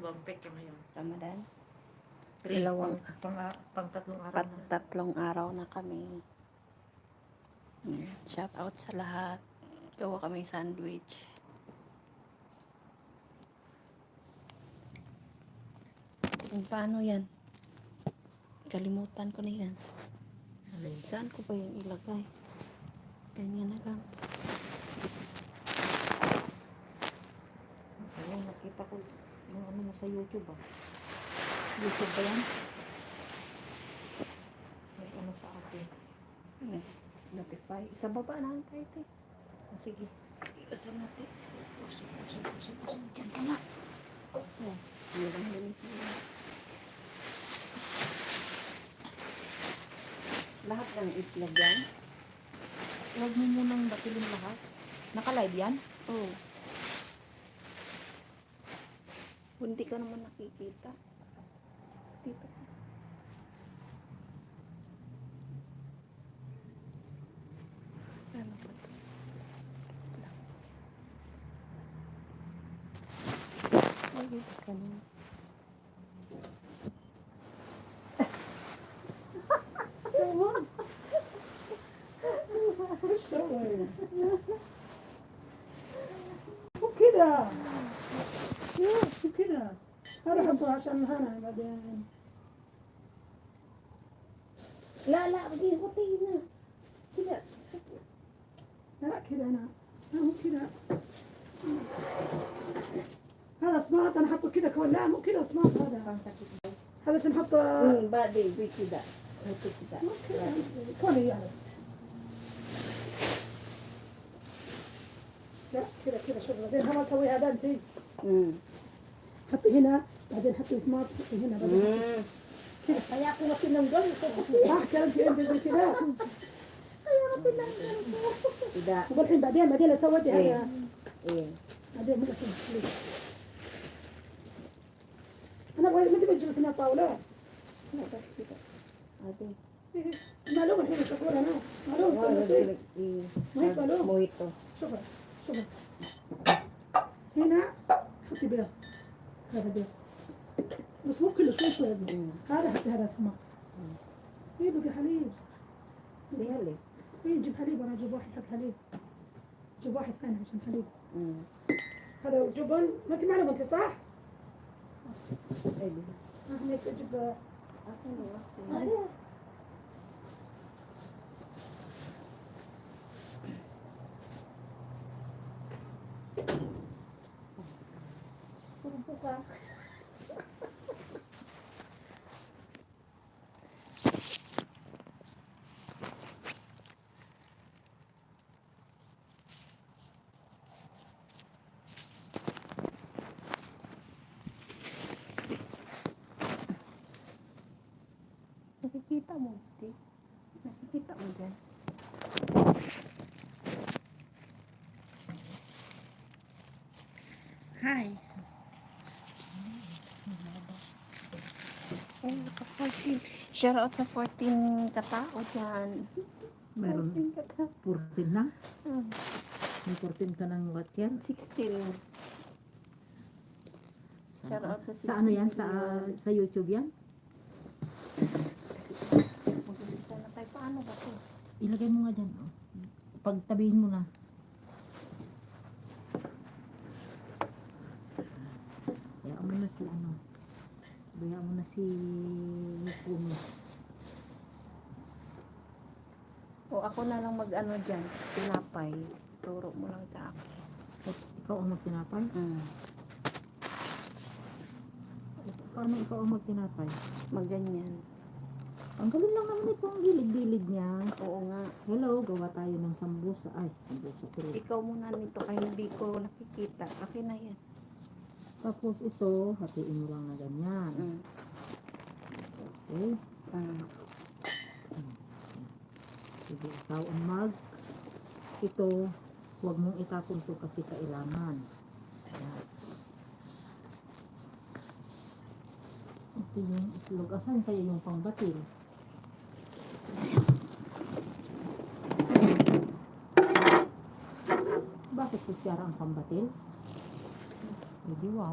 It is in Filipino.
Bampek ka ngayon. Ramadan. Three, Dalawang, pang tatlong araw na. tatlong araw na kami. Shout out sa lahat. Gawa kami sandwich. Kung paano yan? Kalimutan ko na yan. Alin? Saan ko ba yung ilagay? Ganyan na lang. Ayun, nakita ko yung ano mo sa YouTube ah. YouTube ba yan? May ano sa akin. Notify. Sa baba na ang kahit eh. Sige. Iwasan natin. Usog. Diyan ka na. Oh, hirang ganito. Lahat ng itlog yan? Huwag mo munang batilin lahat. Naka-live yan? Oo. Hindi ka naman nakikita. Dito ka. Ano ba ito? Ay, dito ka na. وكذا وكذا هذا حطه عشان هنا بعدين لا بدي غطينا كذا. لا كذا انا مو كذا هذا سماط انا حطه كذا كون لا مو كذا سماط هذا عشان نحطه بعدين بكذا كذا. مو كذا كوني يعني لا كذا شوف بعدين هم اسوي هذا انت حطي هنا بعدين حطي سماط حطي هنا بعدين Kaya ako na tinanggal ito kasi. صح كلام انت كذا Kaya ako tinanggal ito. Tidak. والحين بعدين لو سويتي هذا Eh. بعدين مو الحين انا ابغى ما تبي تجلس هنا طاوله Ate. معلوم الحين تقول انا معلوم تجلسي ما هي معلوم Mojito. شوف هنا حطي بيض هذا بيض بس مو كله شوي لازم هذا حطي هذا اسمر ايه بقى حليب صح Bihali. ايه جيب حليب انا اجيب واحد حق حليب جيب واحد ثاني عشان حليب هذا جبن ما انت معلومه انت صح؟ هنا تجيب Buka. Nakikita mo, di? Nakikita mo dyan. Hi. Oh, naka-14. Shout out sa 14 katao dyan. Meron 14 katao. 14 na? May 14 ka ng watcher? 16. Shout out sa 16. Sa ano yan? Sa YouTube yan? Mag-isa na tayo. Paano ba ito? Ilagay mo nga dyan. Oh. Pagtabihin mo na. Bayaan mo na si ano. Bayaan mo na si Puno. O ako na lang mag-ano dyan. Tinapay. Turo mo lang sa akin. Ikaw ang magtinapay? Paano ikaw ang magtinapay? Magganyan. Ang galing lang naman ito ang gilid-gilid niya. Oo nga. Hello, gawa tayo ng sambusa. Ay, sambusa tuloy. Ikaw muna nito kaya hindi ko nakikita. Akin na yan. Tapos ito, hatiin mo lang na ganyan. Okay? Sige, ikaw ang ito, huwag mong itapon to kasi kailangan. Ayan. Ito yung itlog. Asan kaya yung pangbatil? Bakit kutsara ang pambatil? Hindi, wow.